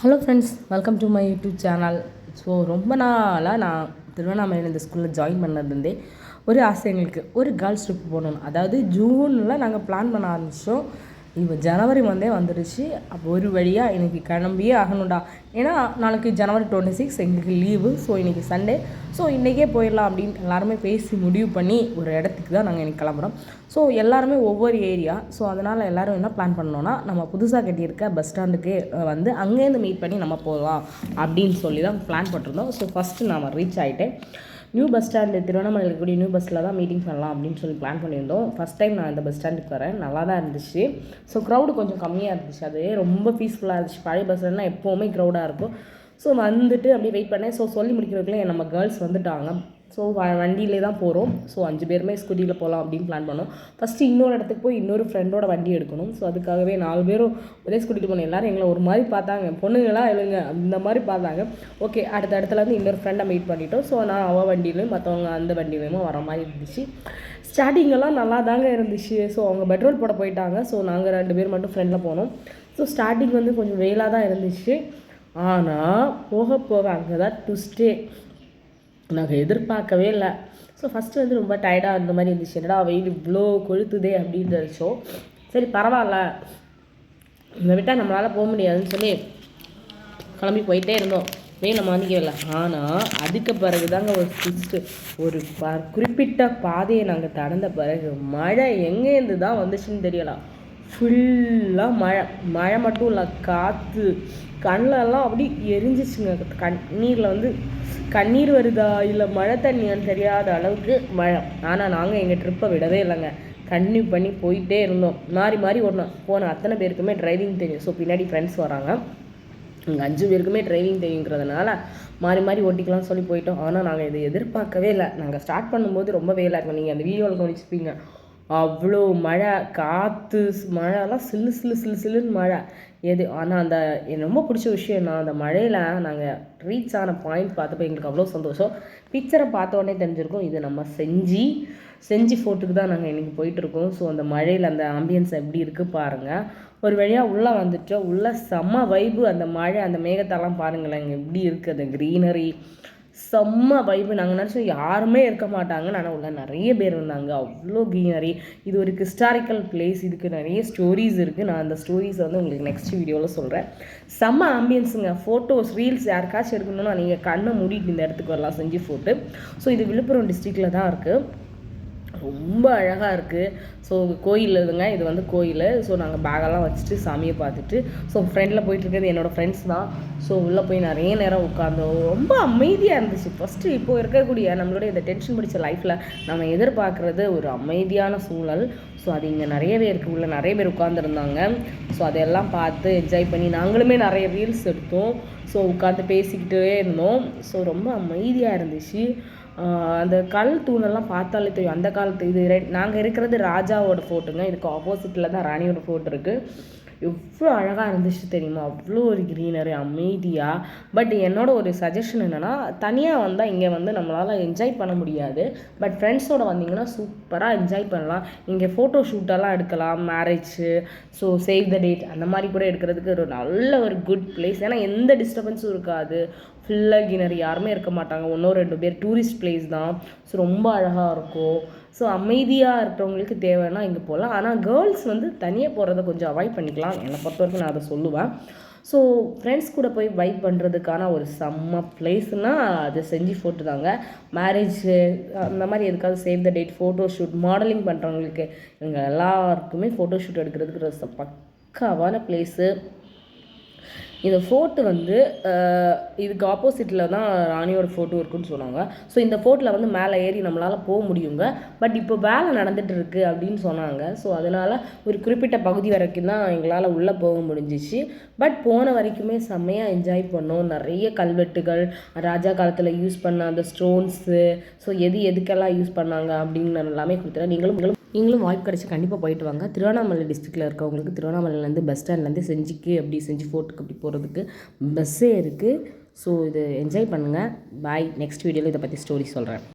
Hello friends, welcome to my YouTube channel. So ரொம்ப நாளாக நான் திருவண்ணாமலையில் இந்த ஸ்கூலில் ஜாயின் பண்ணதுலேருந்தே ஒரு ஆசை எங்களுக்கு ஒரு கேர்ள்ஸ் ட்ரிப் போகணும். அதாவது ஜூனில் நாங்கள் பிளான் பண்ண ஆரம்பித்தோம். இப்போ ஜனவரி வந்துடுச்சு. அப்போ ஒரு வழியாக எனக்கு கிளம்பியே ஆகணும்டா. ஏன்னா நாளைக்கு ஜனவரி 26 எங்களுக்கு லீவு. ஸோ இன்றைக்கி சண்டே. ஸோ இன்றைக்கே போயிடலாம் அப்படின்னு எல்லாருமே பேசி முடிவு பண்ணி ஒரு இடத்துக்கு தான் நாங்கள் இன்றைக்கி கிளம்புறோம். ஸோ எல்லாருமே ஒவ்வொரு ஏரியா. ஸோ அதனால் எல்லோரும் என்ன பிளான் பண்ணோன்னா, நம்ம புதுசாக கட்டியிருக்க பஸ் ஸ்டாண்டுக்கு வந்து அங்கேருந்து மீட் பண்ணி நம்ம போகலாம் அப்படின்னு சொல்லி தான் பிளான் பண்ணிருந்தோம். ஸோ ஃபஸ்ட்டு நான் ரீச் ஆகிட்டேன். நியூ பஸ் ஸ்டாண்டு திருவண்ணாமலையில் இருக்கக்கூடிய நியூ பஸ்ஸில் தான் மீட்டிங் பண்ணலாம் அப்படின்னு சொல்லி பிளான் பண்ணியிருந்தோம். ஃபஸ்ட் டைம் நான் இந்த பஸ் ஸ்டாண்டுக்கு வரேன். நல்லா தான் இருந்துச்சு. ஸோ க்ரௌடு கொஞ்சம் கம்மியாக இருந்துச்சு. அது ரொம்ப பீஸ்ஃபுல்லாக இருந்துச்சு. பழைய பஸ் ஸ்டாண்ட்லாம் எப்போவுமே க்ரௌடாக இருக்கும். ஸோ வந்துட்டு அப்படியே வெயிட் பண்ணேன். ஸோ சொல்லி முடிக்கிறதுக்குள்ளே நம்ம கேர்ள்ஸ் வந்துட்டாங்க. ஸோ வண்டியிலே தான் போகிறோம். ஸோ 5 பேருமே ஸ்கூட்டியில் போகலாம் அப்படின்னு பிளான் பண்ணோம். ஃபஸ்ட்டு இன்னொரு இடத்துக்கு போய் இன்னொரு ஃப்ரெண்டோட வண்டி எடுக்கணும். ஸோ அதுக்காகவே 4 பேரும் ஒரே ஸ்கூட்டிட்டு போனோம். எல்லோரும் எங்களை ஒரு மாதிரி பார்த்தாங்க, பொண்ணுங்களாம் எழுங்க அந்த மாதிரி பார்த்தாங்க. ஓகே, அடுத்த இடத்துல வந்து இன்னொரு ஃப்ரெண்டை மீட் பண்ணிட்டோம். ஸோ நான் அவள் வண்டியிலையும் மற்றவங்க அந்த வண்டியிலையும் வர மாதிரி இருந்துச்சு. ஸ்டார்டிங்கெல்லாம் நல்லா தாங்க இருந்துச்சு. ஸோ அவங்க பெட்ரோல் போட போயிட்டாங்க. ஸோ நாங்கள் 2 பேர் மட்டும் ஃப்ரெண்டில் போனோம். ஸோ ஸ்டார்டிங் வந்து கொஞ்சம் வெயிலாக தான் இருந்துச்சு. ஆனால் போக போக அங்கே தான் ட்விஸ்ட்டே. நாங்கள் எதிர்பார்க்கவே இல்லை. ஸோ ஃபஸ்ட்டு வந்து ரொம்ப டயர்டாக இருந்த மாதிரி இருந்துச்சு. என்னடா வெயில் இவ்வளோ கொளுத்துதே அப்படின்னு நினச்சோம். சரி பரவாயில்ல, இந்த விட்டால் நம்மளால் போக முடியாதுன்னு சொல்லி கிளம்பி போயிட்டே இருந்தோம். வெயில் நம்ம மாற்றிக்கவில்லை. ஆனால் அதுக்கு பிறகு தாங்க ஒரு ட்விஸ்ட்டு. ஒரு குறிப்பிட்ட பாதையை நாங்கள் கடந்த பிறகு மழை எங்கேருந்து தான் வந்துச்சுன்னு தெரியலாம். ஃபுல்லாக மழை மட்டும் இல்லை, காற்று, கண்ணிலெல்லாம் அப்படி எரிஞ்சிச்சுங்க. கண்ணீரில் வந்து கண்ணீர் வருதா இல்லை மழை தண்ணியான்னு தெரியாத அளவுக்கு மழை. ஆனால் நாங்கள் எங்கள் ட்ரிப்பை விடவே இல்லைங்க. கன்டினியூ பண்ணி போயிட்டே இருந்தோம். மாறி மாறி ஓடணும். போன அத்தனை பேருக்குமே டிரைவிங் தெரியும். ஸோ பின்னாடி ஃப்ரெண்ட்ஸ் வராங்க. இங்கே 5 பேருக்குமே டிரைவிங் தெரியுங்கிறதுனால மாறி மாறி ஓட்டிக்கலாம்னு சொல்லி போயிட்டோம். ஆனால் நாங்கள் இதை எதிர்பார்க்கவே இல்லை. நாங்கள் ஸ்டார்ட் பண்ணும்போது ரொம்ப வெயிலாக இருக்கும். நீங்கள் அந்த வீடியோவில் கவனிச்சுப்பீங்க. அவ்வளோ மழை, காற்று, மழைலாம் சில்லு சில்லு சில்லு சில்லுன்னு மழை ஆனால் அந்த எனக்கு ரொம்ப பிடிச்ச விஷயம் நான் அந்த மழையில் நாங்கள் ரீச் ஆன பாயிண்ட் பார்த்தப்போ எங்களுக்கு அவ்வளோ சந்தோஷம். பிக்சரை பார்த்த உடனே தெரிஞ்சிருக்கோம் இது நம்ம செஞ்சி ஃபோர்ட்டுக்கு தான் நாங்கள் இன்றைக்கி போயிட்டுருக்கோம். ஸோ அந்த மழையில் அந்த ஆம்பியன்ஸ் எப்படி இருக்குது பாருங்கள். ஒரு வழியாக உள்ளே வந்துட்டோம். உள்ளே செம்ம வைப்பு. அந்த மழை, அந்த மேகத்தெல்லாம் பாருங்களேன் இங்கே எப்படி இருக்குது. அந்த க்ரீனரி செம்ம வைப்பு. நாங்கள் நினச்சோம் யாருமே இருக்க மாட்டாங்கன்னு. ஆனால் உள்ள நிறைய பேர் இருந்தாங்க. அவ்வளோ க்ரீனரி. இது ஒரு ஹிஸ்டாரிக்கல் பிளேஸ். இதுக்கு நிறைய ஸ்டோரிஸ் இருக்குது. நான் அந்த ஸ்டோரிஸை வந்து உங்களுக்கு நெக்ஸ்ட் வீடியோவில் சொல்கிறேன். செம்ம ஆம்பியன்ஸுங்க. ஃபோட்டோஸ், ரீல்ஸ் யாருக்காச்சும் எடுக்கணும்னா நீங்கள் கண்ணை மூடிட்டு இந்த இடத்துக்கு வரலாம். செஞ்சி ஃபோர்ட்டு. ஸோ இது விழுப்புரம் டிஸ்ட்ரிக்டில் தான் இருக்குது. ரொம்ப அழகாக இருக்குது. ஸோ கோயில் இதுங்க. இது வந்து கோயில். ஸோ நாங்கள் பேகெல்லாம் வச்சுட்டு சாமியை பார்த்துட்டு ஸோ ஃப்ரெண்டில் போயிட்டுருக்கிறது என்னோடய ஃப்ரெண்ட்ஸ் தான். ஸோ உள்ளே போய் நிறைய நேரம் உட்காந்தோம். ரொம்ப அமைதியாக இருந்துச்சு. ஃபஸ்ட்டு இப்போது இருக்கக்கூடிய நம்மளுடைய இந்த டென்ஷன் பிடிச்ச லைஃப்பில் நம்ம எதிர்பார்க்குறது ஒரு அமைதியான சூழல். ஸோ அது இங்கே நிறையவே இருக்குது. உள்ள நிறைய பேர் உட்காந்துருந்தாங்க. ஸோ அதையெல்லாம் பார்த்து என்ஜாய் பண்ணி நாங்களுமே நிறைய ரீல்ஸ் எடுத்தோம். ஸோ உட்காந்து பேசிக்கிட்டே இருந்தோம். ஸோ ரொம்ப அமைதியாக இருந்துச்சு. அந்த கல் தூணெல்லாம் பார்த்தாலே தெரியும் அந்த காலத்து. இது நாங்கள் இருக்கிறது ராஜாவோட ஃபோர்ட்டுங்க. இதுக்கு ஆப்போசிட்டில் தான் ராணியோட ஃபோர்ட் இருக்குது. எவ்வளோ அழகாக இருந்துச்சு தெரியுமா. அவ்வளோ ஒரு க்ரீனரி, அமைதியாக. பட் என்னோட ஒரு சஜஷன் என்னென்னா, தனியாக வந்தால் இங்கே வந்து நம்மளால் என்ஜாய் பண்ண முடியாது. பட் ஃப்ரெண்ட்ஸோடு வந்தீங்கன்னா சூப்பராக என்ஜாய் பண்ணலாம். இங்கே ஃபோட்டோ ஷூட்டெல்லாம் எடுக்கலாம். Marriage, so save the date அந்த மாதிரி கூட எடுக்கிறதுக்கு ஒரு நல்ல ஒரு குட் பிளேஸ். ஏன்னா எந்த டிஸ்டர்பன்ஸும் இருக்காது. ஃபுல்லாக க்ரீனரி, யாருமே இருக்க மாட்டாங்க. 1-2 பேர். டூரிஸ்ட் பிளேஸ் தான். ஸோ ரொம்ப அழகாக இருக்கும். ஸோ அமைதியாக இருக்கிறவங்களுக்கு தேவைன்னா இங்கே போகலாம். ஆனால் கேர்ள்ஸ் வந்து தனியாக போகிறத கொஞ்சம் அவாய்ட் பண்ணிக்கலாம். என்னை பொறுத்த வரைக்கும் நான் அதை சொல்லுவேன். ஸோ ஃப்ரெண்ட்ஸ் கூட போய் வைப் பண்ணுறதுக்கான ஒரு செம்ம பிளேஸ்னால் அது செஞ்சி ஃபோர்ட்டு தாங்க. மேரேஜு அந்த மாதிரி எதுக்காவது save the date, photo shoot, modelling பண்ணுறவங்களுக்கு இவங்க எல்லாருக்குமே ஃபோட்டோ ஷூட் எடுக்கிறதுக்கு பக்காவான பிளேஸு. இந்த ஃபோர்ட்டு வந்து இதுக்கு ஆப்போசிட்டில் தான் ராணியோட ஃபோட்டோ இருக்குன்னு சொன்னாங்க. ஸோ இந்த ஃபோர்ட்டில் வந்து மேலே ஏறி நம்மளால் போக முடியுங்க. பட் இப்போ வேலை நடந்துகிட்டு இருக்குது அப்படின்னு சொன்னாங்க. ஸோ அதனால் ஒரு குறிப்பிட்ட பகுதி வரைக்கும் தான் எங்களால் உள்ளே போக முடிஞ்சிச்சு. பட் போன வரைக்குமே செம்மையாக என்ஜாய் பண்ணோம். நிறைய கல்வெட்டுகள், ராஜா காலத்தில் யூஸ் பண்ண அந்த ஸ்டோன்ஸு, ஸோ எதுக்கெல்லாம் யூஸ் பண்ணாங்க அப்படின்னு எல்லாமே கொடுத்துறேன். நீங்களும் வாய்ப்பு கிடச்சி கண்டிப்பாக போயிட்டு வாங்க. திருவண்ணாமலை டிஸ்ட்ரிக்டில் இருக்கவங்களுக்கு திருவண்ணாமலையிலேருந்து பஸ் ஸ்டாண்ட்லேருந்து செஞ்சி ஃபோர்ட்டுக்கு அப்படி போகிறதுக்கு பஸ்ஸே இருக்குது. ஸோ இது என்ஜாய் பண்ணுங்கள். பாய். நெக்ஸ்ட் வீடியோவில் இதை பற்றி ஸ்டோரி சொல்கிறேன்.